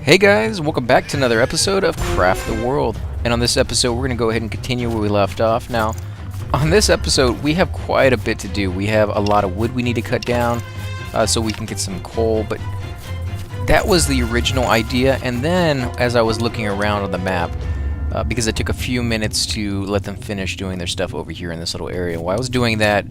Hey guys, welcome back to another episode of Craft the World. And on this episode, we're going to go ahead and continue where we left off. Now, on this episode, we have quite a bit to do. We have a lot of wood we need to cut down so we can get some coal, but that was the original idea. And then, as I was looking around on the map, because it took a few minutes to let them finish doing their stuff over here in this little area. While I was doing that,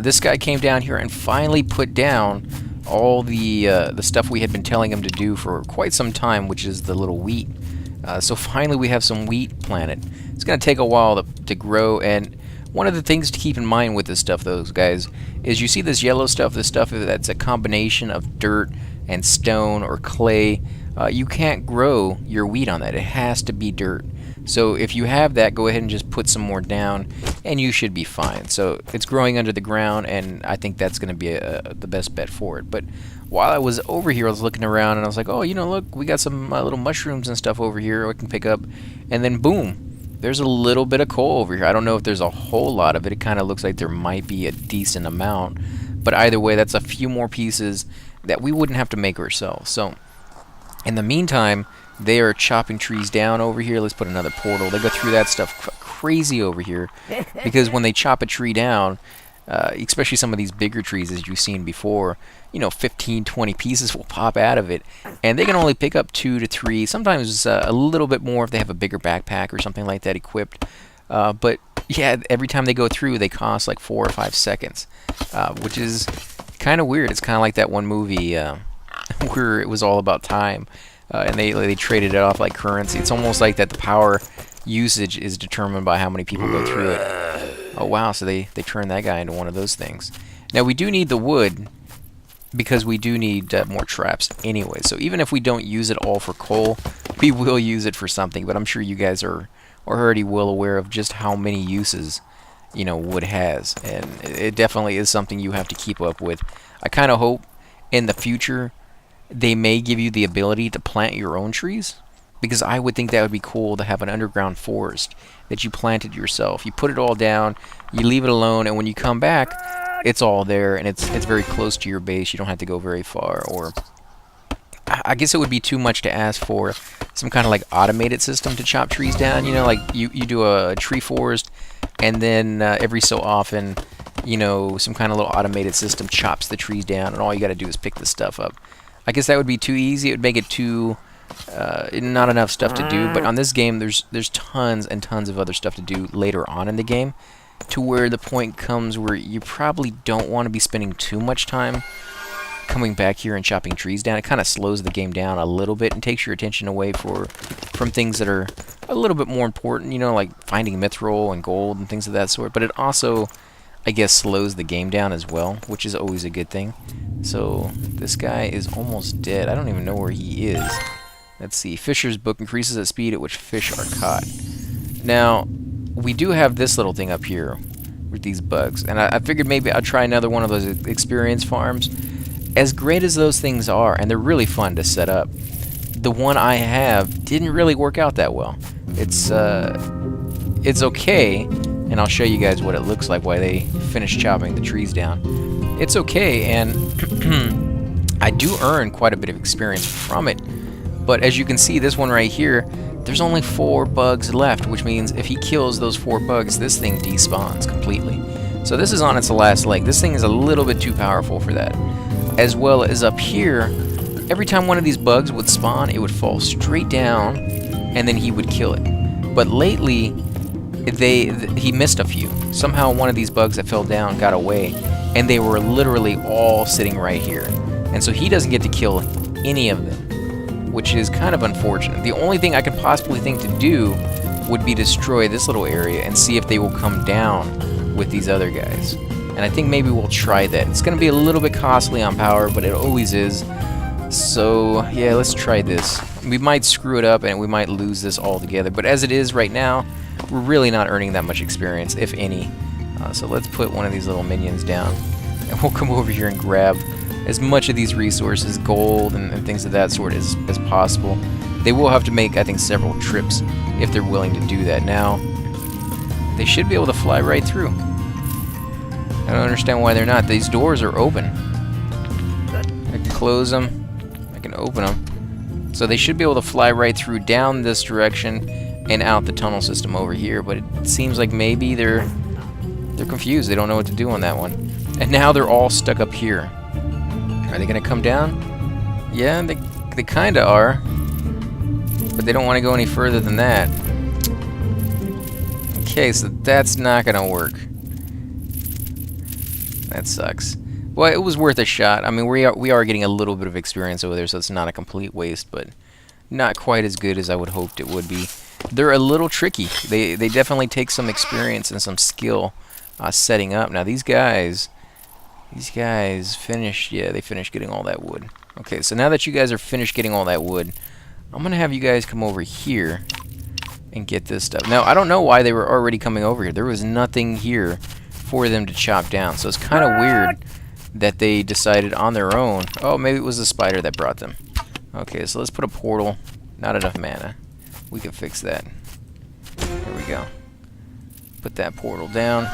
this guy came down here and finally put down all the stuff we had been telling him to do for quite some time, which is the little wheat. So finally we have some wheat planted. It's going to take a while to grow, and one of the things to keep in mind with this stuff, though, guys, is you see this yellow stuff, this stuff that's a combination of dirt and stone or clay. You can't grow your wheat on that. It has to be dirt. So if you have that, go ahead and just put some more down, and you should be fine. So it's growing under the ground, and I think that's going to be the best bet for it. But while I was over here, I was looking around, and I was like, oh, look, we got some little mushrooms and stuff over here I can pick up. And then, boom, there's a little bit of coal over here. I don't know if there's a whole lot of it. It kind of looks like there might be a decent amount. But either way, that's a few more pieces that we wouldn't have to make ourselves. So in the meantime, they are chopping trees down over here. Let's put another portal. They go through that stuff crazy over here because when they chop a tree down, especially some of these bigger trees as you've seen before, 15, 20 pieces will pop out of it, and they can only pick up 2 to 3, sometimes a little bit more if they have a bigger backpack or something like that equipped. But yeah, every time they go through, they cost like 4 or 5 seconds, which is kind of weird. It's kind of like that one movie where it was all about time. And they traded it off like currency. It's almost like that the power usage is determined by how many people go through it. Oh wow, so they turned that guy into one of those things. Now we do need the wood because we do need more traps anyway. So even if we don't use it all for coal, we will use it for something. But I'm sure you guys are already well aware of just how many uses wood has. And it definitely is something you have to keep up with. I kind of hope in the future they may give you the ability to plant your own trees, because I would think that would be cool to have an underground forest that you planted yourself. You put it all down, you leave it alone, and when you come back, it's all there, and it's very close to your base. You don't have to go very far. Or I guess it would be too much to ask for some kind of like automated system to chop trees down. Like you do a tree forest, and then every so often, some kind of little automated system chops the trees down, and all you got to do is pick the stuff up. I guess that would be too easy. It would make it too not enough stuff to do. But on this game, there's tons and tons of other stuff to do later on in the game, to where the point comes where you probably don't want to be spending too much time coming back here and chopping trees down. It kind of slows the game down a little bit and takes your attention away from things that are a little bit more important, like finding mithril and gold and things of that sort. But it also, I guess, slows the game down as well, which is always a good thing. So this guy is almost dead. I don't even know where he is. Let's see. Fisher's book increases the speed at which fish are caught. Now, we do have this little thing up here with these bugs, and I figured maybe I'd try another one of those experience farms. As great as those things are, and they're really fun to set up, the one I have didn't really work out that well. It's okay, and I'll show you guys what it looks like while they finish chopping the trees down. It's okay, and I do earn quite a bit of experience from it, but as you can see, this one right here, there's only 4 bugs left, which means if he kills those 4 bugs, this thing despawns completely. So this is on its last leg. This thing is a little bit too powerful for that. As well as up here, every time one of these bugs would spawn, it would fall straight down, and then he would kill it. But lately, he missed a few. Somehow one of these bugs that fell down got away, and they were literally all sitting right here. And so he doesn't get to kill any of them, which is kind of unfortunate. The only thing I could possibly think to do would be destroy this little area and see if they will come down with these other guys. And I think maybe we'll try that. It's going to be a little bit costly on power, but it always is. So yeah, let's try this. We might screw it up and we might lose this altogether, but as it is right now, we're really not earning that much experience, if any. So let's put one of these little minions down, and we'll come over here and grab as much of these resources, gold and things of that sort, as possible. They will have to make, I think, several trips if they're willing to do that. Now, they should be able to fly right through. I don't understand why they're not. These doors are open. I can close them. I can open them. So they should be able to fly right through down this direction and out the tunnel system over here, but it seems like maybe they're confused. They don't know what to do on that one. And now they're all stuck up here. Are they going to come down? Yeah, they kind of are. But they don't want to go any further than that. Okay, so that's not going to work. That sucks. Well, it was worth a shot. I mean, we are getting a little bit of experience over there, so it's not a complete waste, but not quite as good as I would hoped it would be. They're a little tricky. They definitely take some experience and some skill setting up. Now, these guys finished, yeah, they finished getting all that wood. Okay, so now that you guys are finished getting all that wood, I'm going to have you guys come over here and get this stuff. Now, I don't know why they were already coming over here. There was nothing here for them to chop down, so it's kind of weird that they decided on their own. Oh, maybe it was the spider that brought them. Okay, so let's put a portal. Not enough mana. We can fix that. There we go. Put that portal down.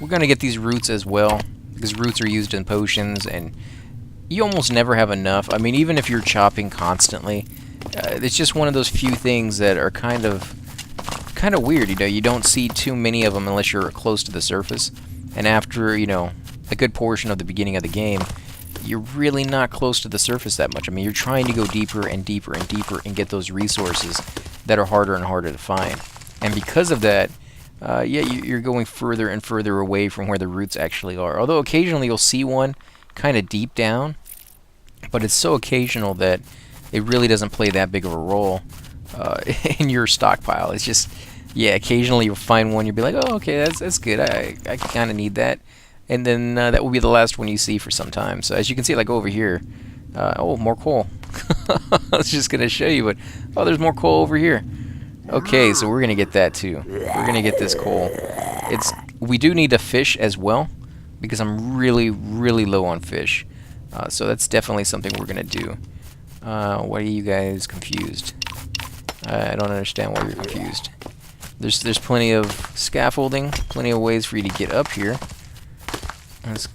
We're going to get these roots as well, because roots are used in potions, and you almost never have enough. I mean, even if you're chopping constantly, it's just one of those few things that are kind of weird. You know, you don't see too many of them unless you're close to the surface, and after, you know, a good portion of the beginning of the game, you're really not close to the surface that much. I mean, you're trying to go deeper and deeper and deeper and get those resources that are harder and harder to find. And because of that, yeah, you're going further and further away from where the roots actually are. Although occasionally you'll see one kind of deep down, but it's so occasional that it really doesn't play that big of a role in your stockpile. It's just, yeah, occasionally you'll find one, you'll be like, oh, okay, that's good. I kind of need that. And then that will be the last one you see for some time. So as you can see, like over here, oh, more coal. I was just going to show you, but, oh, there's more coal over here. Okay, so we're going to get that too. We're going to get this coal. We do need to fish as well, because I'm really, really low on fish. So that's definitely something we're going to do. Why are you guys confused? I don't understand why you're confused. There's plenty of scaffolding, plenty of ways for you to get up here. Let's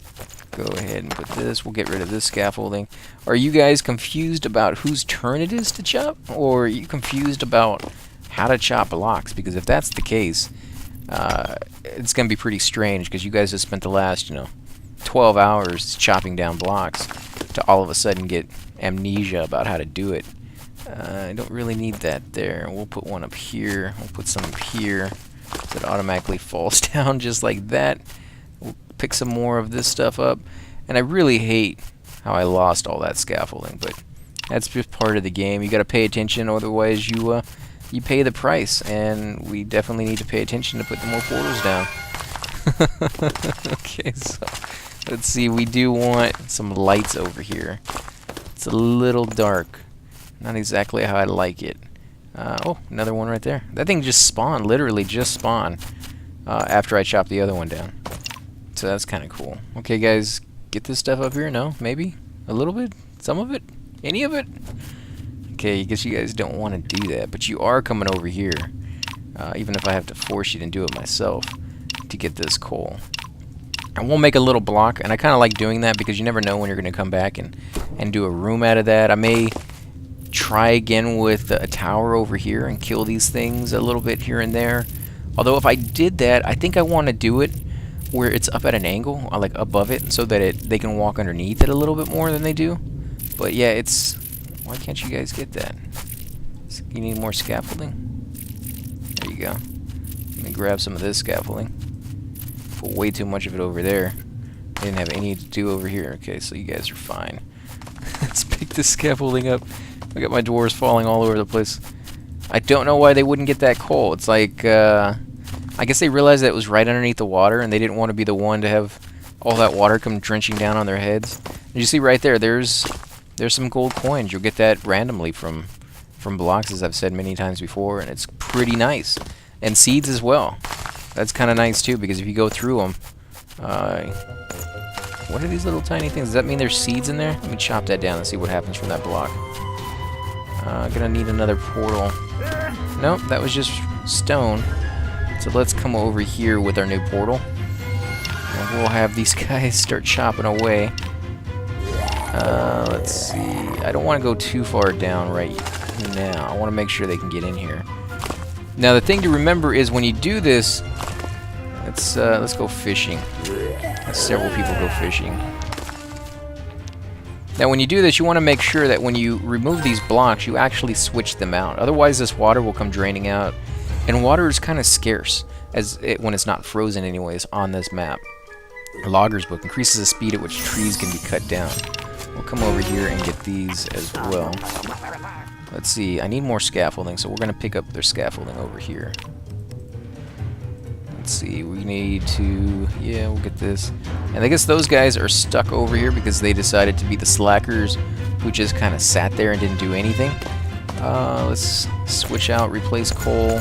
go ahead and put this. We'll get rid of this scaffolding. Are you guys confused about whose turn it is to chop? Or are you confused about how to chop blocks? Because if that's the case, it's going to be pretty strange, because you guys have spent the last, 12 hours chopping down blocks to all of a sudden get amnesia about how to do it. I don't really need that there. We'll put one up here. We'll put some up here so it automatically falls down just like that. We'll pick some more of this stuff up. And I really hate how I lost all that scaffolding, but that's just part of the game. You got to pay attention, otherwise you pay the price. And we definitely need to pay attention to put the more portals down. Okay, so let's see. We do want some lights over here. It's a little dark. Not exactly how I like it. Oh, another one right there. That thing just spawned, literally just spawned, after I chopped the other one down. So that's kind of cool. Okay, guys, get this stuff up here. No? Maybe? A little bit? Some of it? Any of it? Okay, I guess you guys don't want to do that, but you are coming over here, even if I have to force you to do it myself, to get this coal. And we'll make a little block, and I kind of like doing that because you never know when you're going to come back and do a room out of that. I may try again with a tower over here and kill these things a little bit here and there. Although if I did that, I think I want to do it where it's up at an angle, like above it, so that they can walk underneath it a little bit more than they do. But yeah, it's... Why can't you guys get that? You need more scaffolding? There you go. Let me grab some of this scaffolding. Put way too much of it over there. I didn't have any to do over here. Okay, so you guys are fine. Let's pick this scaffolding up. I got my dwarves falling all over the place. I don't know why they wouldn't get that coal. It's like, I guess they realized that it was right underneath the water, and they didn't want to be the one to have all that water come drenching down on their heads. And you see right there, there's some gold coins. You'll get that randomly from blocks, as I've said many times before, and it's pretty nice. And seeds as well. That's kind of nice too, because if you go through them, what are these little tiny things? Does that mean there's seeds in there? Let me chop that down and see what happens from that block. Gonna need another portal. Nope, that was just stone. So let's come over here with our new portal. And we'll have these guys start chopping away. Let's see. I don't want to go too far down right now. I want to make sure they can get in here. Now, the thing to remember is when you do this, let's go fishing. Several people go fishing. Now, when you do this, you want to make sure that when you remove these blocks, you actually switch them out. Otherwise, this water will come draining out. And water is kind of scarce when it's not frozen anyways on this map. Logger's Book increases the speed at which trees can be cut down. We'll come over here and get these as well. Let's see, I need more scaffolding, so we're going to pick up their scaffolding over here. Let's see, we need to... yeah, we'll get this. And I guess those guys are stuck over here because they decided to be the slackers who just kind of sat there and didn't do anything. Let's switch out, replace coal.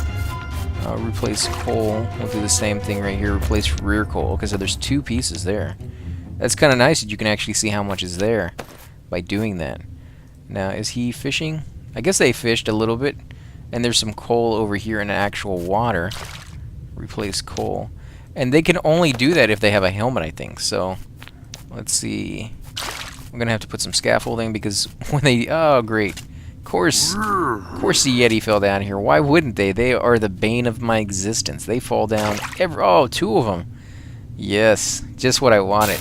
Replace coal. We'll do the same thing right here, replace rear coal, because there's 2 pieces there. That's kind of nice that you can actually see how much is there by doing that. Now, is he fishing? I guess they fished a little bit, and there's some coal over here in actual water. Replace coal. And they can only do that if they have a helmet, I think. So, let's see. We're going to have to put some scaffolding because when they... oh, great. Of course the Yeti fell down here. Why wouldn't they? They are the bane of my existence. They fall down oh, 2 of them. Yes, just what I wanted.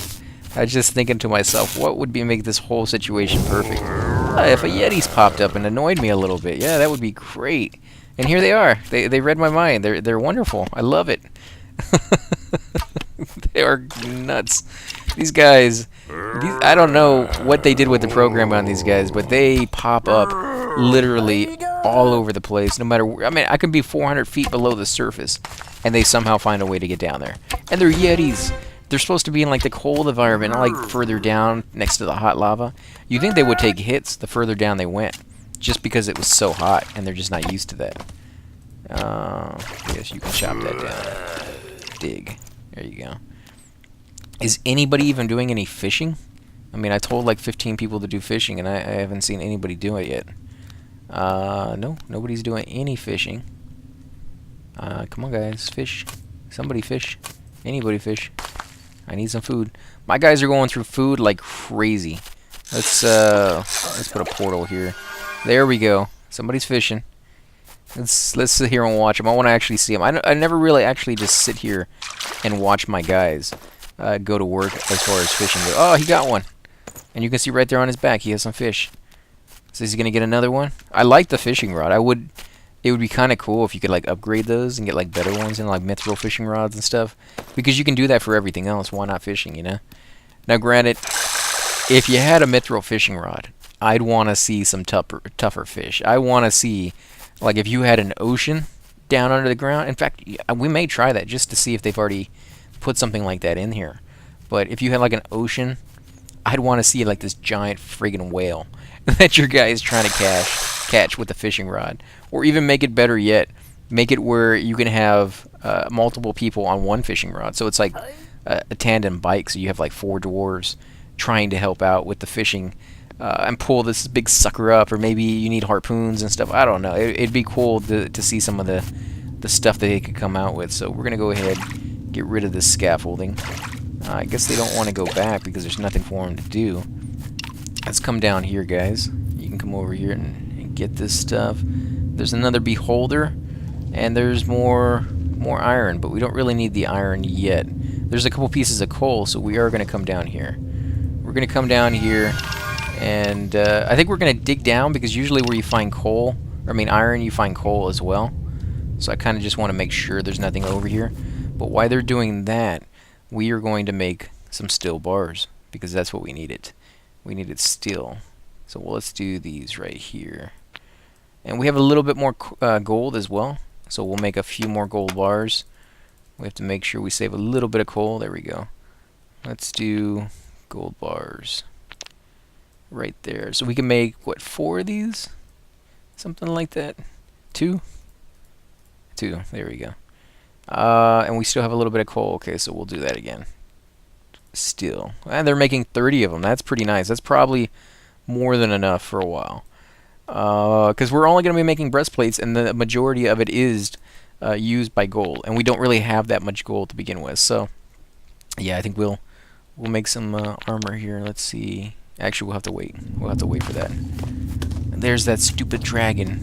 I was just thinking to myself, what would make this whole situation perfect? If a Yeti's popped up and annoyed me a little bit, yeah, that would be great. And here they are. They read my mind. They're wonderful. I love it. They are nuts. These guys, I don't know what they did with the program on these guys, but they pop up literally all over the place. No matter where, I mean, I can be 400 feet below the surface, and they somehow find a way to get down there. And they're Yetis. They're supposed to be in like the cold environment, not like further down next to the hot lava. You'd think they would take hits the further down they went, just because it was so hot, and they're just not used to that. Yes, you can chop that down. Dig. There you go. Is anybody even doing any fishing? I mean, I told like 15 people to do fishing, and I haven't seen anybody do it yet. No, nobody's doing any fishing. Come on, guys, fish. Somebody fish. Anybody fish. I need some food. My guys are going through food like crazy. Let's put a portal here. There we go. Somebody's fishing. Let's sit here and watch them. I want to actually see them. I never really actually just sit here and watch my guys go to work as far as fishing goes. Oh, he got one. And you can see right there on his back, he has some fish. So is he gonna get another one? I like the fishing rod. It would be kind of cool if you could like upgrade those and get like better ones and like mithril fishing rods and stuff, because you can do that for everything else. Why not fishing? You know. Now, granted, if you had a mithril fishing rod, I'd want to see some tougher fish. I want to see, like, if you had an ocean down under the ground. In fact, we may try that just to see if they've already put something like that in here. But if you had like an ocean, I'd want to see like this giant friggin' whale that your guy is trying to catch with the fishing rod. Or even make it better yet, make it where you can have multiple people on one fishing rod. So it's like a tandem bike, so you have like 4 dwarves trying to help out with the fishing and pull this big sucker up, or maybe you need harpoons and stuff. I don't know. It'd be cool to see some of the stuff that they could come out with. So we're going to go ahead and get rid of this scaffolding. I guess they don't want to go back because there's nothing for them to do. Let's come down here, guys. You can come over here and get this stuff. There's another beholder, and there's more iron, but we don't really need the iron yet. There's a couple pieces of coal, so we are going to come down here. We're going to come down here, and I think we're going to dig down, because usually where you find iron, you find coal as well. So I kind of just want to make sure there's nothing over here. But while they're doing that, we are going to make some steel bars, because that's what we needed. We needed steel. So let's do these right here. And we have a little bit more gold as well, so we'll make a few more gold bars. We have to make sure we save a little bit of coal. There we go. Let's do gold bars right there. So we can make, what, 4 of these? Something like that. 2? 2. There we go. And we still have a little bit of coal. Okay, so we'll do that again. Still. And they're making 30 of them. That's pretty nice. That's probably more than enough for a while. Because we're only going to be making breastplates, and the majority of it is used by gold. And we don't really have that much gold to begin with. So, yeah, I think we'll make some armor here. Let's see. Actually, we'll have to wait. We'll have to wait for that. And there's that stupid dragon.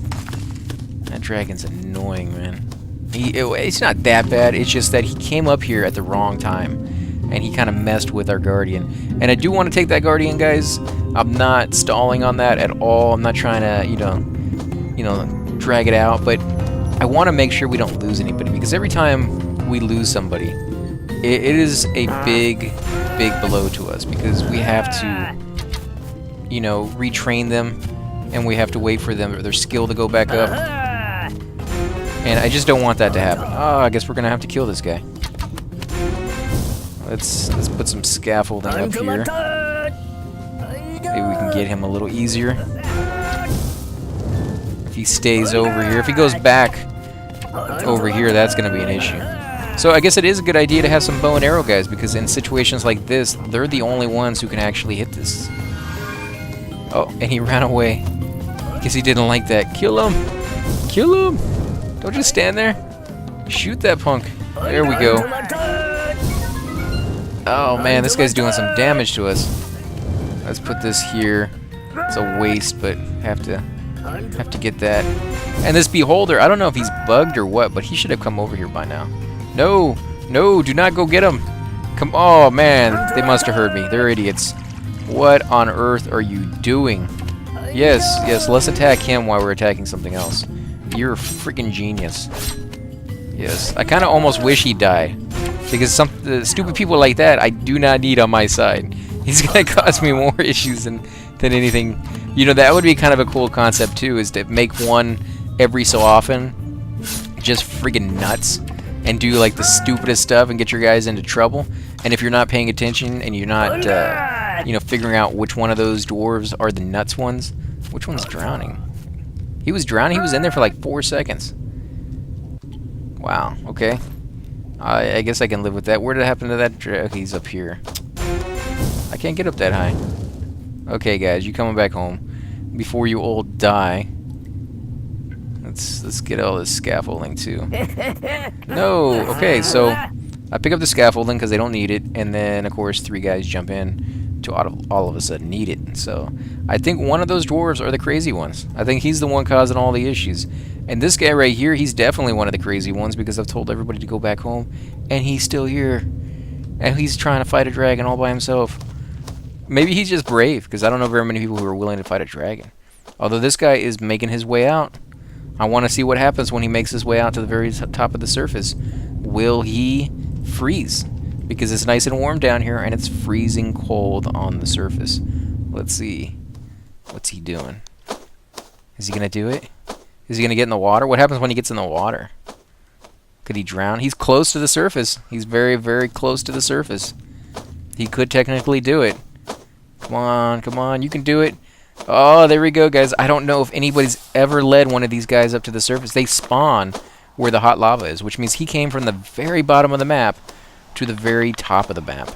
That dragon's annoying, man. It's not that bad. It's just that he came up here at the wrong time. And he kind of messed with our guardian. And I do want to take that guardian, guys. I'm not stalling on that at all. I'm not trying to, you know, drag it out. But I want to make sure we don't lose anybody. Because every time we lose somebody, it is a big blow to us. Because we have to, you know, retrain them. And we have to wait for their skill to go back up. And I just don't want that to happen. Oh, I guess we're going to have to kill this guy. Let's put some scaffolding up here. Maybe we can get him a little easier. If he stays over here. If he goes back over here, that's going to be an issue. So I guess it is a good idea to have some bow and arrow guys, because in situations like this, they're the only ones who can actually hit this. Oh, and he ran away. Guess he didn't like that. Kill him! Kill him! Don't just stand there. Shoot that punk. There we go. Oh man, this guy's doing some damage to us. Let's put this here. It's a waste, but have to get that. And this beholder, I don't know if he's bugged or what, but he should have come over here by now. No, no, do not go get him. Come, oh man, they must have heard me. They're idiots. What on earth are you doing? Yes, yes, let's attack him while we're attacking something else. You're a freaking genius. Yes, I kind of almost wish he died. Because stupid people like that, I do not need on my side. He's going to cause me more issues than anything. You know, that would be kind of a cool concept too, is to make one every so often just friggin' nuts and do like the stupidest stuff and get your guys into trouble. And if you're not paying attention and you're not, you know, figuring out which one of those dwarves are the nuts ones. Which one's drowning? He was drowning? He was in there for like 4 seconds. Wow, okay. I guess I can live with that. Where did it happen to that? Okay, he's up here. I can't get up that high. Okay, guys, you coming back home before you all die. Let's get all this scaffolding too. No. Okay, so I pick up the scaffolding because they don't need it, and then of course 3 guys jump in to all of a sudden need it. So I think one of those dwarves are the crazy ones. I think he's the one causing all the issues. And this guy right here, he's definitely one of the crazy ones because I've told everybody to go back home, and he's still here. And he's trying to fight a dragon all by himself. Maybe he's just brave, because I don't know very many people who are willing to fight a dragon. Although this guy is making his way out. I want to see what happens when he makes his way out to the very top of the surface. Will he freeze? Because it's nice and warm down here, and it's freezing cold on the surface. Let's see. What's he doing? Is he going to do it? Is he going to get in the water? What happens when he gets in the water? Could he drown? He's close to the surface. He's very, very close to the surface. He could technically do it. Come on, you can do it. Oh, there we go, guys. I don't know if anybody's ever led one of these guys up to the surface. They spawn where the hot lava is, which means he came from the very bottom of the map to the very top of the map.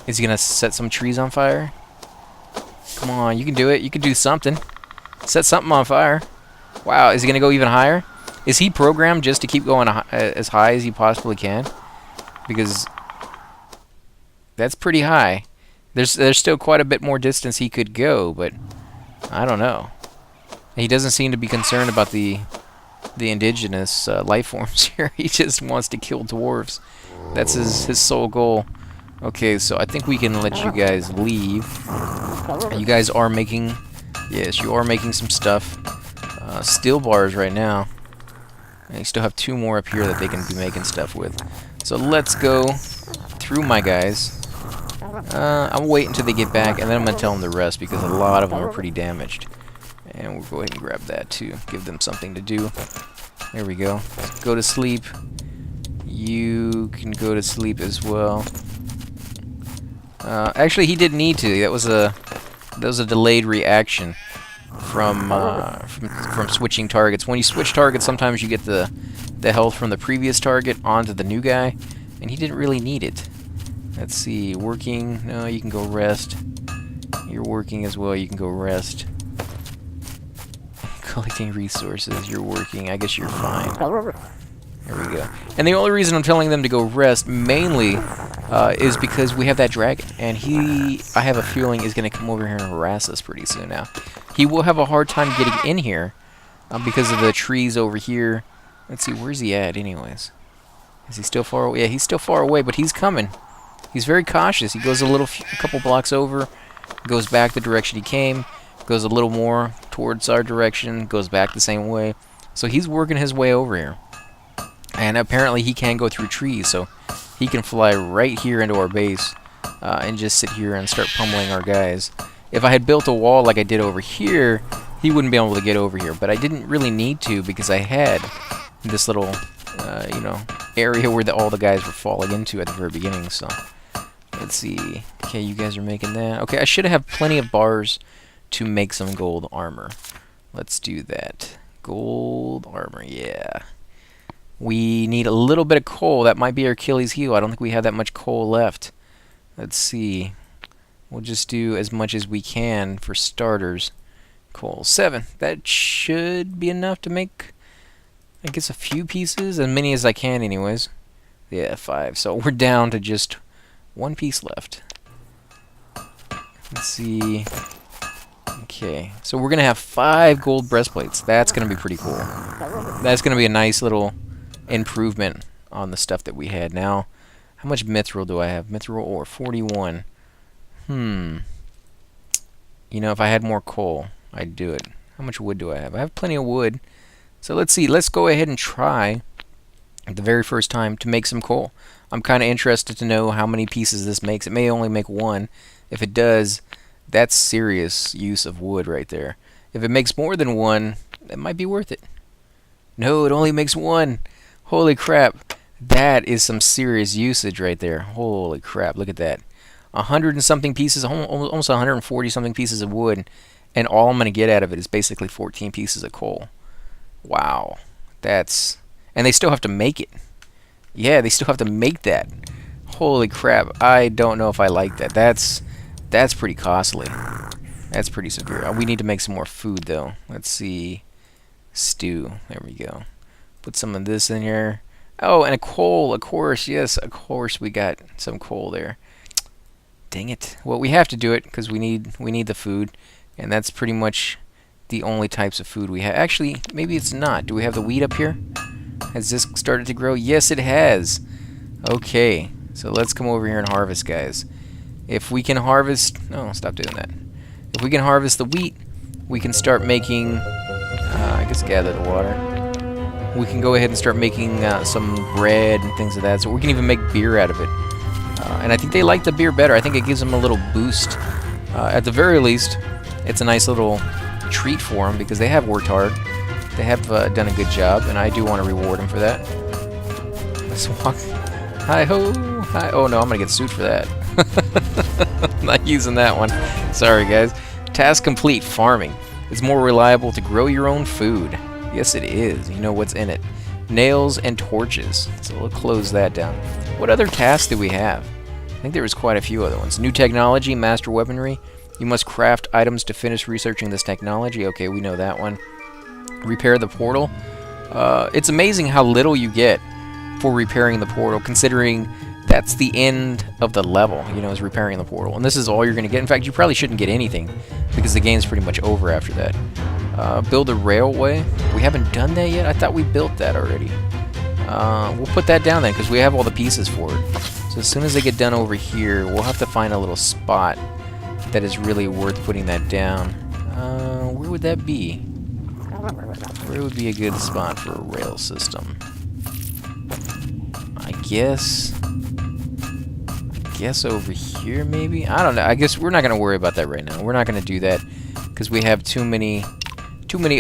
Is he going to set some trees on fire? Come on, you can do it. You can do something. Set something on fire. Wow, is he going to go even higher? Is he programmed just to keep going as high as he possibly can? Because that's pretty high. There's still quite a bit more distance he could go, but I don't know. He doesn't seem to be concerned about the indigenous life forms here. He just wants to kill dwarves. That's his sole goal. Okay, so I think we can let you guys leave. You guys are making... Yes, you are making some stuff. Steel bars right now. And you still have 2 more up here that they can be making stuff with. So let's go through my guys. I'll wait until they get back, and then I'm going to tell them to rest, because a lot of them are pretty damaged. And we'll go ahead and grab that too. Give them something to do. There we go. Go to sleep. You can go to sleep as well. Actually, he didn't need to. That was a delayed reaction from switching targets. When you switch targets, sometimes you get the health from the previous target onto the new guy, and he didn't really need it. Let's see, working. No, you can go rest. You're working as well. You can go rest. Collecting resources. You're working. I guess you're fine. There we go. And the only reason I'm telling them to go rest mainly is because we have that dragon, and I have a feeling, is going to come over here and harass us pretty soon now. He will have a hard time getting in here because of the trees over here. Let's see, where's he at anyways? Is he still far away? Yeah, he's still far away, but he's coming. He's very cautious. He goes a couple blocks over, goes back the direction he came, goes a little more towards our direction, goes back the same way. So he's working his way over here. And apparently he can go through trees, so he can fly right here into our base and just sit here and start pummeling our guys. If I had built a wall like I did over here, he wouldn't be able to get over here. But I didn't really need to because I had this little, you know, area where all the guys were falling into at the very beginning. So let's see. Okay, you guys are making that. Okay, I should have plenty of bars to make some gold armor. Let's do that. Gold armor, yeah. We need a little bit of coal. That might be our Achilles heel. I don't think we have that much coal left. Let's see. We'll just do as much as we can for starters. Coal. 7. That should be enough to make, I guess, a few pieces. As many as I can anyways. Yeah, 5. So we're down to just 1 piece left. Let's see. Okay. So we're going to have 5 gold breastplates. That's going to be pretty cool. That's going to be a nice little improvement on the stuff that we had. Now, how much mithril do I have? Mithril ore, 41. You know, if I had more coal, I'd do it. How much wood do I have? I have plenty of wood. So let's see. Let's go ahead and try the very first time to make some coal. I'm kind of interested to know how many pieces this makes. It may only make 1. If it does, that's serious use of wood right there. If it makes more than 1, it might be worth it. No, it only makes 1. Holy crap. That is some serious usage right there. Holy crap, look at that. 100 and something pieces, almost 140 something pieces of wood, and all I'm going to get out of it is basically 14 pieces of coal. Wow. That's... And they still have to make it. Yeah, they still have to make that. Holy crap. I don't know if I like that. That's pretty costly. That's pretty severe. We need to make some more food, though. Let's see. Stew. There we go. Put some of this in here. Oh, and a coal, of course. Yes, of course we got some coal there. Dang it. Well, we have to do it because we need the food, and that's pretty much the only types of food we have. Actually, maybe it's not. Do we have the wheat up here? Has this started to grow? Yes, it has. Okay, so let's come over here and harvest, guys. If we can harvest... No, stop doing that. If we can harvest the wheat, we can start making... I guess gather the water. We can go ahead and start making some bread and things of that. So we can even make beer out of it. And I think they like the beer better. I think it gives them a little boost. At the very least, it's a nice little treat for them because they have worked hard. They have done a good job, and I do want to reward them for that. Let's walk. Hi-ho! Hi. Oh no, I'm going to get sued for that. I'm not using that one. Sorry, guys. Task complete. Farming. It's more reliable to grow your own food. Yes, it is. You know what's in it. Nails and torches. So we'll close that down. What other tasks do we have? I think there was quite a few other ones. New technology, master weaponry. You must craft items to finish researching this technology. Okay, we know that one. Repair the portal. It's amazing how little you get for repairing the portal, considering that's the end of the level, you know, is repairing the portal. And this is all you're going to get. In fact, you probably shouldn't get anything because the game's pretty much over after that. Build a railway. We haven't done that yet. I thought we built that already. We'll put that down then because we have all the pieces for it. So as soon as they get done over here, we'll have to find a little spot that is really worth putting that down. Where would that be? Where would be a good spot for a rail system? I guess over here maybe? I don't know. I guess we're not going to worry about that right now. We're not going to do that because we have too many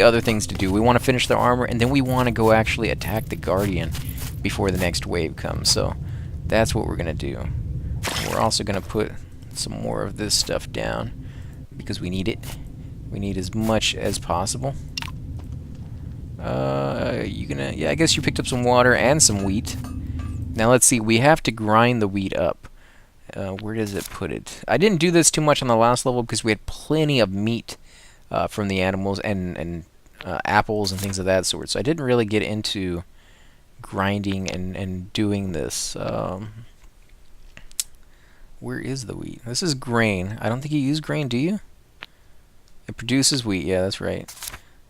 other things to do. We want to finish the armor, and then we want to go actually attack the Guardian before the next wave comes. So that's what we're going to do. We're also going to put some more of this stuff down because we need it. We need as much as possible. Yeah, I guess you picked up some water and some wheat. Now let's see, we have to grind the wheat up. Where does it put it? I didn't do this too much on the last level because we had plenty of meat from the animals and apples and things of that sort. So I didn't really get into grinding and doing this. Where is the wheat? This is grain. I don't think you use grain, do you? It produces wheat. Yeah, that's right.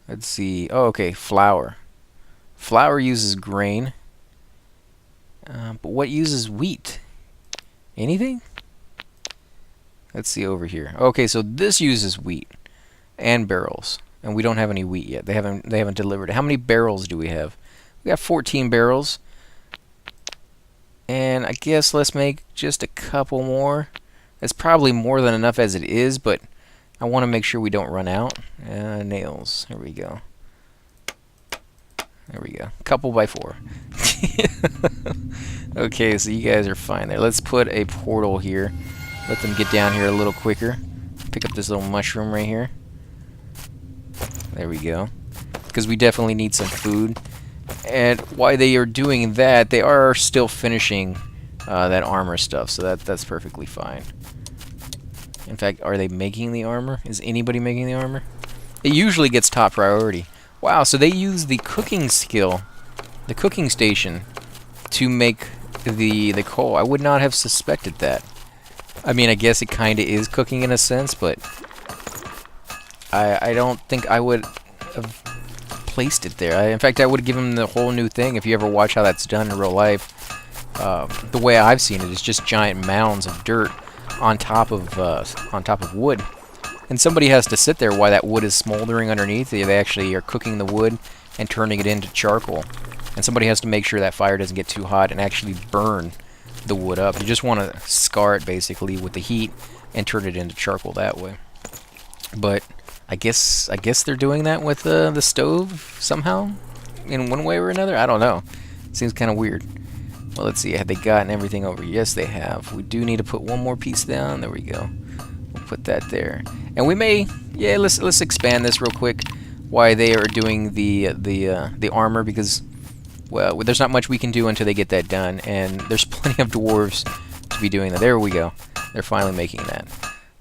Let's see. Oh, okay. Flour. Flour uses grain. But what uses wheat? Anything? Let's see over here. Okay, so this uses wheat and barrels, and we don't have any wheat yet. They haven't delivered it. How many barrels do we have? We got 14 barrels. And I guess let's make just a couple more. It's probably more than enough as it is, but I want to make sure we don't run out. Nails. Here we go. There we go. Couple by 4. Okay, so you guys are fine there. Let's put a portal here. Let them get down here a little quicker. Pick up this little mushroom right here. There we go. Because we definitely need some food. And while they are doing that, they are still finishing that armor stuff, so that's perfectly fine. In fact, are they making the armor? Is anybody making the armor? It usually gets top priority. Wow, so they use the cooking skill, the cooking station, to make the coal. I would not have suspected that. I mean, I guess it kind of is cooking in a sense, but I don't think I would have placed it there. In fact, I would have given them the whole new thing. If you ever watch how that's done in real life, the way I've seen it is just giant mounds of dirt on top of wood, and somebody has to sit there while that wood is smoldering underneath. They actually are cooking the wood and turning it into charcoal, and somebody has to make sure that fire doesn't get too hot and actually burn the wood up. You just want to scar it basically with the heat and turn it into charcoal that way. But I guess they're doing that with the stove somehow, in one way or another. I don't know. Seems kind of weird. Well, let's see. Have they gotten everything over? Yes, they have. We do need to put one more piece down. There we go. We'll put that there. And we may, yeah, let's expand this real quick. Why they are doing the armor, because, well, there's not much we can do until they get that done, and there's plenty of dwarves to be doing that. There we go. They're finally making that.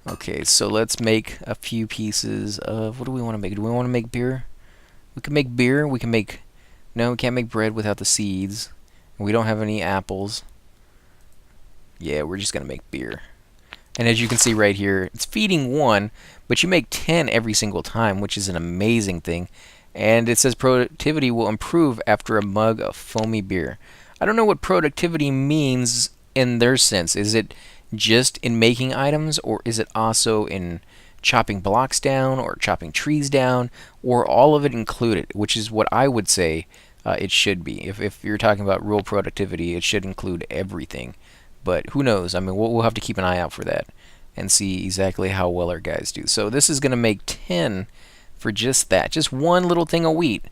Okay, so let's make a few pieces of, what do we want to make? Do we want to make beer? We can make beer. We can make, no, we can't make bread without the seeds. We don't have any apples. Yeah, we're just going to make beer. And as you can see right here, it's feeding 1, but you make 10 every single time, which is an amazing thing. And it says productivity will improve after a mug of foamy beer. I don't know what productivity means in their sense. Is it just in making items, or is it also in chopping blocks down, or chopping trees down, or all of it included, which is what I would say it should be. If you're talking about real productivity, it should include everything. But who knows? I mean, we'll have to keep an eye out for that and see exactly how well our guys do. So this is going to make 10 for just that. Just one little thing of wheat.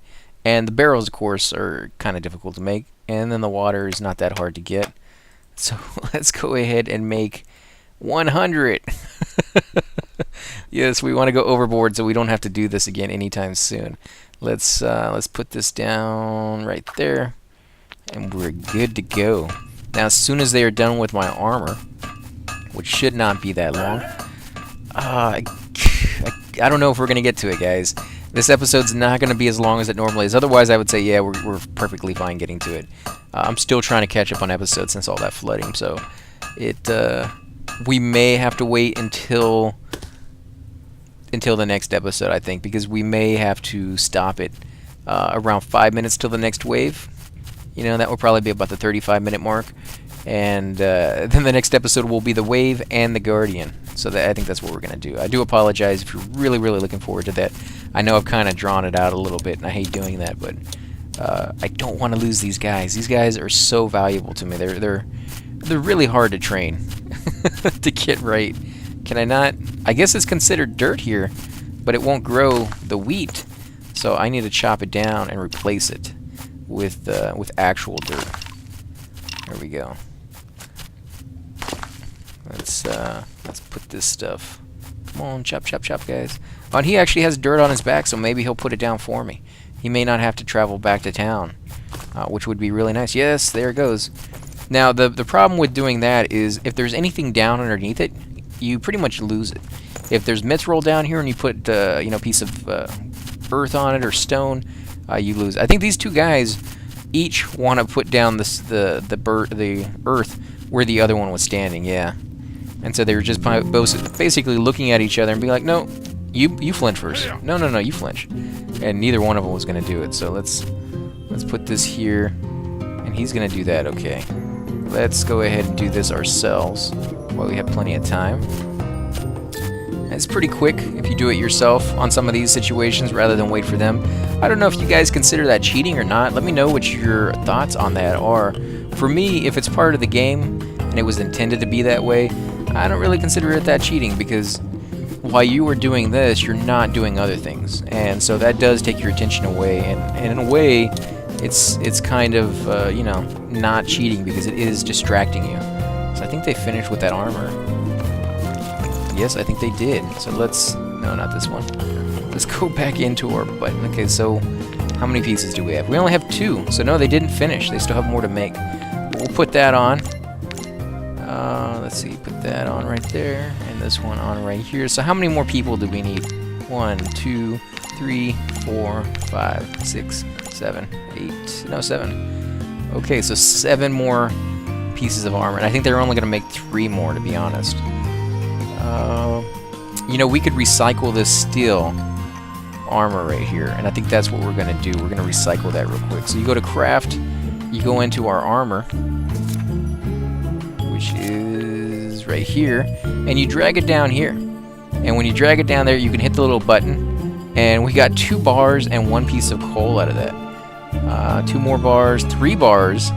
And the barrels, of course, are kind of difficult to make. And then the water is not that hard to get. So let's go ahead and make 100. Yes, we want to go overboard so we don't have to do this again anytime soon. Let's put this down right there, and we're good to go. Now, as soon as they are done with my armor, which should not be that long, I don't know if we're gonna get to it, guys. This episode's not gonna be as long as it normally is. Otherwise, I would say, yeah, we're perfectly fine getting to it. I'm still trying to catch up on episodes since all that flooding, so we may have to wait until the next episode, I think, because we may have to stop it around 5 minutes till the next wave. You know, that will probably be about the 35-minute mark. And then the next episode will be the wave and the Guardian. So I think that's what we're going to do. I do apologize if you're really, really looking forward to that. I know I've kind of drawn it out a little bit, and I hate doing that, but I don't want to lose these guys. These guys are so valuable to me. They're really hard to train to get right. Can I not? I guess it's considered dirt here, but it won't grow the wheat. So I need to chop it down and replace it with actual dirt. There we go. Let's put this stuff. Come on, chop, chop, chop, guys. Oh, and he actually has dirt on his back, so maybe he'll put it down for me. He may not have to travel back to town, which would be really nice. Yes, there it goes. Now, the problem with doing that is if there's anything down underneath it, you pretty much lose it. If there's mithril down here and you put you know, a piece of earth on it or stone, you lose. I think these two guys each want to put down the earth where the other one was standing. Yeah, And so they were just both basically looking at each other and being like, no, you flinch first. No, no, no, you flinch. And neither one of them was going to do it. So let's put this here, and he's going to do that. Okay. Let's go ahead and do this ourselves while we have plenty of time. It's pretty quick if you do it yourself on some of these situations rather than wait for them. I don't know if you guys consider that cheating or not. Let me know what your thoughts on that are. For me, if it's part of the game and it was intended to be that way, I don't really consider it that cheating, because while you were doing this, you're not doing other things. And so that does take your attention away. And in a way, it's kind of, you know, not cheating because it is distracting you. So I think they finished with that armor. Yes, I think they did. So let's... No, not this one. Let's go back into our button. Okay, so how many pieces do we have? We only have 2. So no, they didn't finish. They still have more to make. We'll put that on. Let's see. Put that on right there. And this one on right here. So how many more people do we need? 1, 2, 3, 4, 5, 6, 7, 8... No, 7. Okay, so 7 more pieces of armor. And I think they're only going to make 3 more, to be honest. You know, we could recycle this steel armor right here, and I think that's what we're going to do. We're going to recycle that real quick. So you go to craft, you go into our armor, which is right here, and you drag it down here. And when you drag it down there, you can hit the little button, and we got 2 bars and 1 piece of coal out of that. 2 more bars, 3 bars,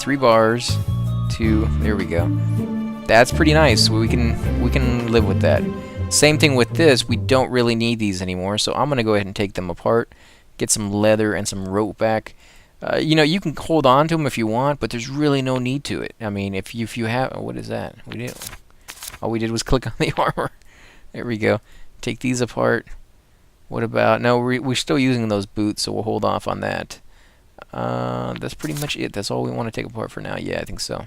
3 bars, 2, there we go. That's pretty nice. We can live with that. Same thing with this. We don't really need these anymore, so I'm gonna go ahead and take them apart, get some leather and some rope back. You know, you can hold on to them if you want, but there's really no need to it. I mean, if you have... What is that? All we did was click on the armor. There we go. Take these apart. What about... No, we're still using those boots, so we'll hold off on that. That's pretty much it. That's all we want to take apart for now. Yeah, I think so.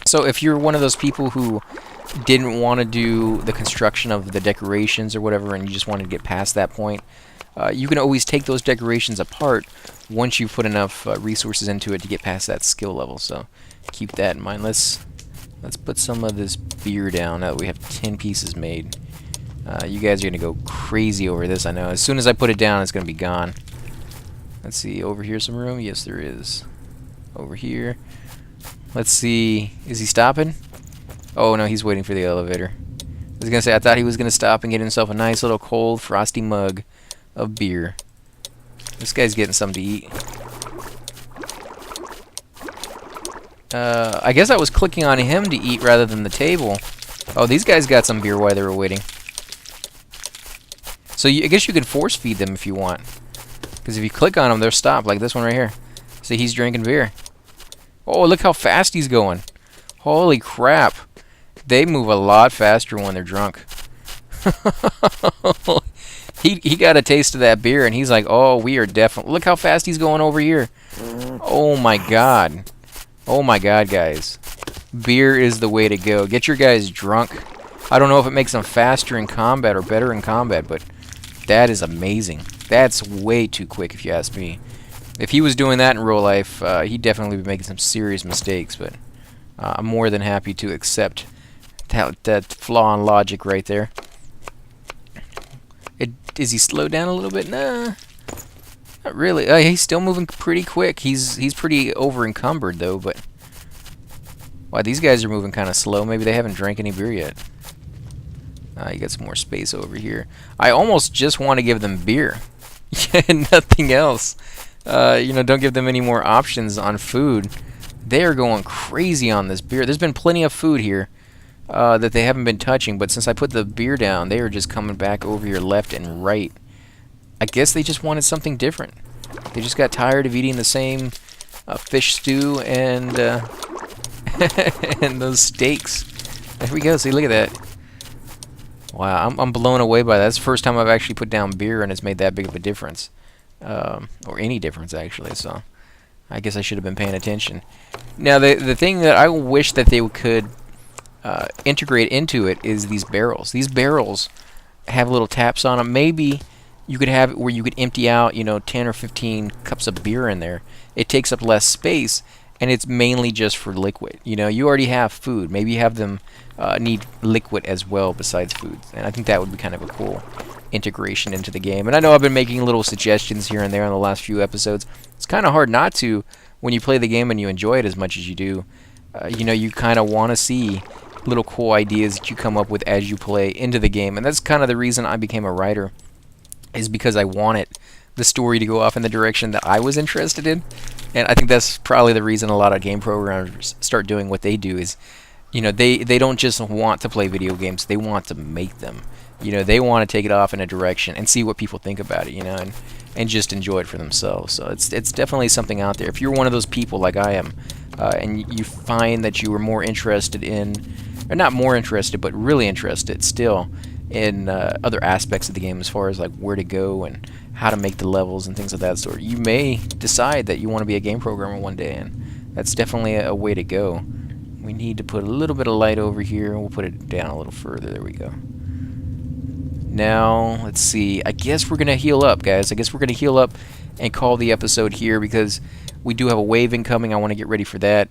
So if you're one of those people who didn't want to do the construction of the decorations or whatever, and you just wanted to get past that point, you can always take those decorations apart once you put enough resources into it to get past that skill level. So keep that in mind. Let's put some of this beer down now that we have 10 pieces made. You guys are going to go crazy over this, I know. As soon as I put it down, it's going to be gone. Let's see, over here some room? Yes, there is. Over here. Let's see. Is he stopping? Oh, no, he's waiting for the elevator. I was going to say, I thought he was going to stop and get himself a nice little cold, frosty mug of beer. This guy's getting something to eat. I guess I was clicking on him to eat rather than the table. Oh, these guys got some beer while they were waiting. So I guess you can force feed them if you want. Because if you click on them, they'll stop, like this one right here. See, he's drinking beer. Oh, look how fast he's going. Holy crap. They move a lot faster when they're drunk. He got a taste of that beer, and he's like, oh, we are definitely... Look how fast he's going over here. Oh, my God. Oh, my God, guys. Beer is the way to go. Get your guys drunk. I don't know if it makes them faster in combat or better in combat, but that is amazing. That's way too quick, if you ask me. If he was doing that in real life, he'd definitely be making some serious mistakes, but I'm more than happy to accept that flaw in logic right there. Is he slowed down a little bit? Nah, not really. He's still moving pretty quick. He's pretty over-encumbered, though, but... Wow, these guys are moving kind of slow. Maybe they haven't drank any beer yet. You got some more space over here. I almost just want to give them beer. Nothing else. You know, don't give them any more options on food. They are going crazy on this beer. There's been plenty of food here that they haven't been touching, but since I put the beer down, they are just coming back over here left and right. I guess they just wanted something different. They just got tired of eating the same fish stew and and those steaks. There we go. See, look at that. Wow, I'm blown away by that. That's the first time I've actually put down beer and it's made that big of a difference. Or any difference, actually, so I guess I should have been paying attention. Now, the thing that I wish that they could integrate into it is these barrels. These barrels have little taps on them. Maybe you could have it where you could empty out, you know, 10 or 15 cups of beer in there. It takes up less space, and it's mainly just for liquid. You know, you already have food. Maybe you have them need liquid as well besides food, and I think that would be kind of a cool integration into the game. And I know I've been making little suggestions here and there in the last few episodes. It's kind of hard not to when you play the game and you enjoy it as much as you do. You know, you kind of want to see little cool ideas that you come up with as you play into the game, and that's kind of the reason I became a writer, is because I wanted the story to go off in the direction that I was interested in. And I think that's probably the reason a lot of game programmers start doing what they do is, you know, they don't just want to play video games, they want to make them. You know, they want to take it off in a direction and see what people think about it, you know, and just enjoy it for themselves. So it's definitely something out there. If you're one of those people like I am, and you find that you are more interested in, or not more interested, but really interested still in other aspects of the game as far as like where to go and how to make the levels and things of that sort, you may decide that you want to be a game programmer one day, and that's definitely a way to go. We need to put a little bit of light over here. We'll put it down a little further. There we go. Now, let's see. I guess we're going to heal up, guys. I guess we're going to heal up and call the episode here because we do have a wave incoming. I want to get ready for that.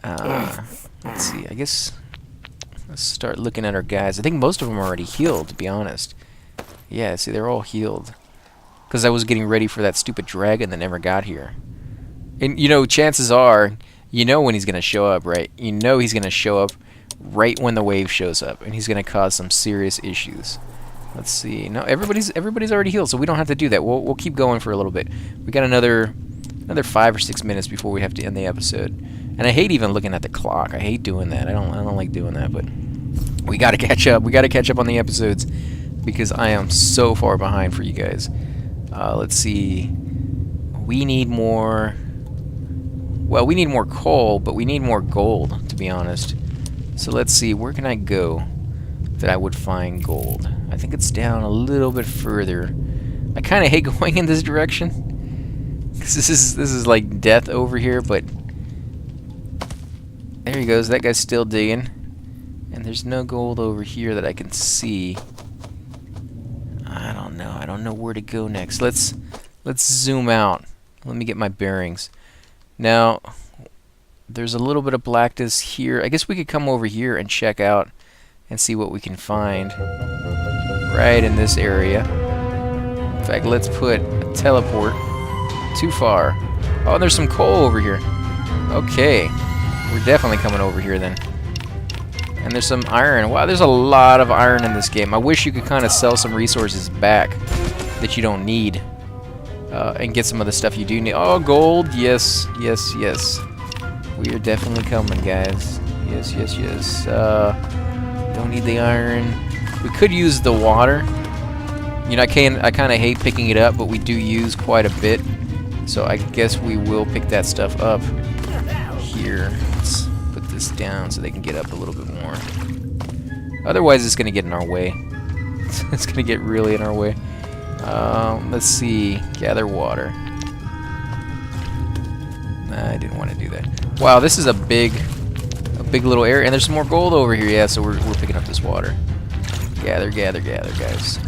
Let's see. I guess let's start looking at our guys. I think most of them are already healed, to be honest. Yeah, see, they're all healed. Because I was getting ready for that stupid dragon that never got here. And, you know, chances are, you know when he's going to show up, right? You know he's going to show up right when the wave shows up. And he's going to cause some serious issues. Let's see. No, everybody's already healed, so we don't have to do that. We'll keep going for a little bit. We got another 5 or 6 minutes before we have to end the episode. And I hate even looking at the clock. I hate doing that. I don't like doing that, but we got to catch up. We got to catch up on the episodes because I am so far behind for you guys. Let's see. We need more. Well, we need more coal, but we need more gold, to be honest. So let's see. Where can I go that I would find gold? I think it's down a little bit further. I kind of hate going in this direction, 'cause this is like death over here. But there he goes. That guy's still digging, and there's no gold over here that I can see. I don't know. I don't know where to go next. Let's zoom out. Let me get my bearings. Now, there's a little bit of blackness here. I guess we could come over here and check out and see what we can find right in this area. In fact, let's put a teleport too far. Oh, there's some coal over here. Okay, we're definitely coming over here then. And there's some iron. Wow, there's a lot of iron in this game. I wish you could kind of sell some resources back that you don't need and get some of the stuff you do need. Oh, gold. Yes, yes, yes. We are definitely coming, guys. Yes, yes, yes. Don't need the iron. We could use the water. You know, I kind of hate picking it up, but we do use quite a bit. So I guess we will pick that stuff up here. Let's put this down so they can get up a little bit more. Otherwise, it's going to get in our way. It's going to get really in our way. Let's see. Gather water. Nah, I didn't want to do that. Wow, this is a big little area. And there's some more gold over here. Yeah, so we're picking up this water. Gather, gather, gather, guys.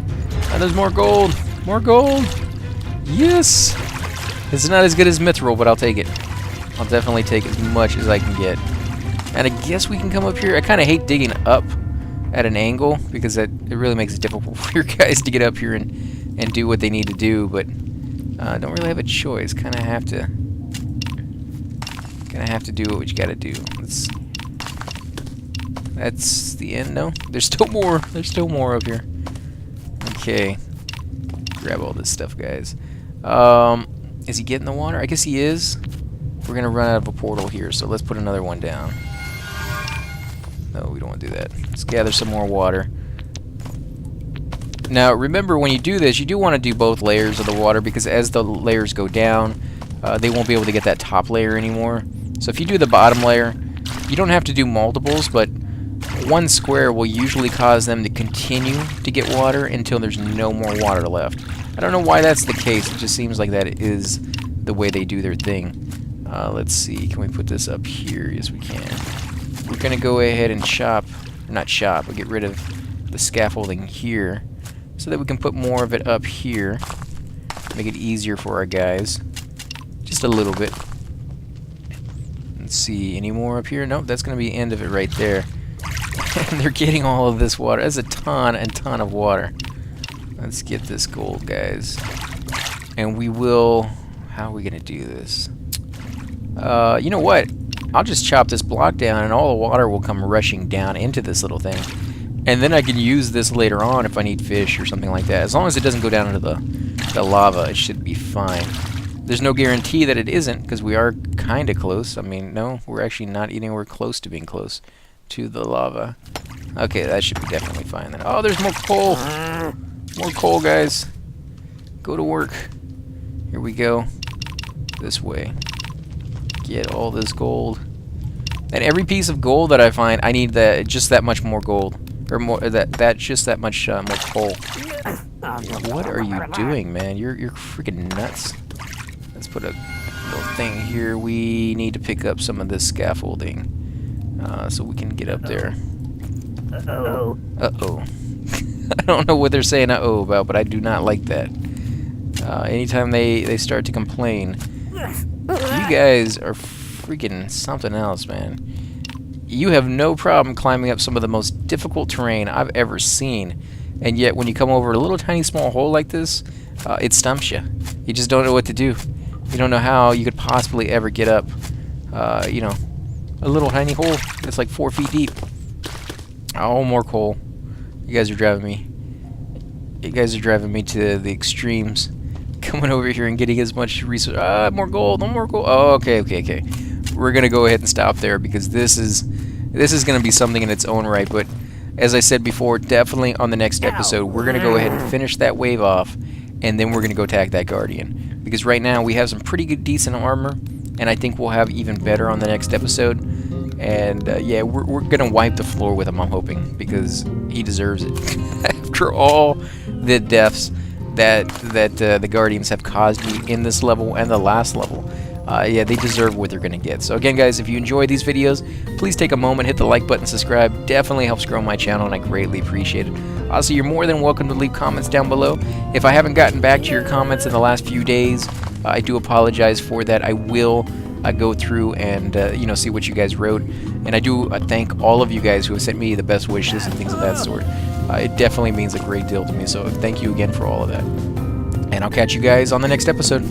And there's more gold. More gold. Yes. It's not as good as mithril, but I'll take it. I'll definitely take as much as I can get. And I guess we can come up here. I kind of hate digging up at an angle because it really makes it difficult for your guys to get up here and do what they need to do. But don't really have a choice. Kind of have to do what you got to do. That's the end. No, there's still more. There's still more up here. Okay, grab all this stuff, guys. Is he getting the water? I guess he is. We're gonna run out of a portal here, so let's put another one down. No, we don't want to do that. Let's gather some more water. Now, remember, when you do this, you do want to do both layers of the water, because as the layers go down, they won't be able to get that top layer anymore. So if you do the bottom layer, you don't have to do multiples, but one square will usually cause them to continue to get water until there's no more water left. I don't know why that's the case. It just seems like that is the way they do their thing. Let's see. Can we put this up here? Yes, we can. We're going to go ahead and chop, or not chop, but get rid of the scaffolding here so that we can put more of it up here. Make it easier for our guys. Just a little bit. Let's see, any more up here? Nope, that's going to be the end of it right there. And they're getting all of this water. That's a ton and ton of water. Let's get this gold, guys. And we will... How are we going to do this? You know what? I'll just chop this block down and all the water will come rushing down into this little thing. And then I can use this later on if I need fish or something like that. As long as it doesn't go down into the lava, it should be fine. There's no guarantee that it isn't, because we are kind of close. I mean, no, we're actually not anywhere close to being close to the lava. Okay, that should be definitely fine then. Oh, there's more coal! More coal, guys. Go to work. Here we go. This way. Get all this gold. And every piece of gold that I find, I need just that much more gold. Or more, just that much more coal. What are you doing, man? You're freaking nuts. Let's put a little thing here. We need to pick up some of this scaffolding so we can get up there. Uh-oh. Uh-oh. I don't know what they're saying uh-oh about, but I do not like that. Anytime they start to complain, you guys are freaking something else, man. You have no problem climbing up some of the most difficult terrain I've ever seen, and yet when you come over a little tiny small hole like this, it stumps you. You just don't know what to do. You don't know how you could possibly ever get up, you know, a little tiny hole that's like 4 feet deep. Oh, more coal. You guys are driving me. You guys are driving me to the extremes. Coming over here and getting as much resource. More gold. No more gold. Oh, okay. We're gonna go ahead and stop there because this is gonna be something in its own right. But as I said before, definitely on the next episode, we're gonna go ahead and finish that wave off, and then we're gonna go attack that guardian. Because right now we have some pretty good, decent armor, and I think we'll have even better on the next episode. And yeah, we're gonna wipe the floor with him, I'm hoping, because he deserves it. After all the deaths that the Guardians have caused me in this level and the last level, yeah, they deserve what they're gonna get. So again, guys, if you enjoy these videos, please take a moment, hit the like button, subscribe. Definitely helps grow my channel, and I greatly appreciate it. Also, you're more than welcome to leave comments down below. If I haven't gotten back to your comments in the last few days, I do apologize for that. I will go through and you know, see what you guys wrote, and I do thank all of you guys who have sent me the best wishes and things of that sort. It definitely means a great deal to me, so thank you again for all of that, and I'll catch you guys on the next episode.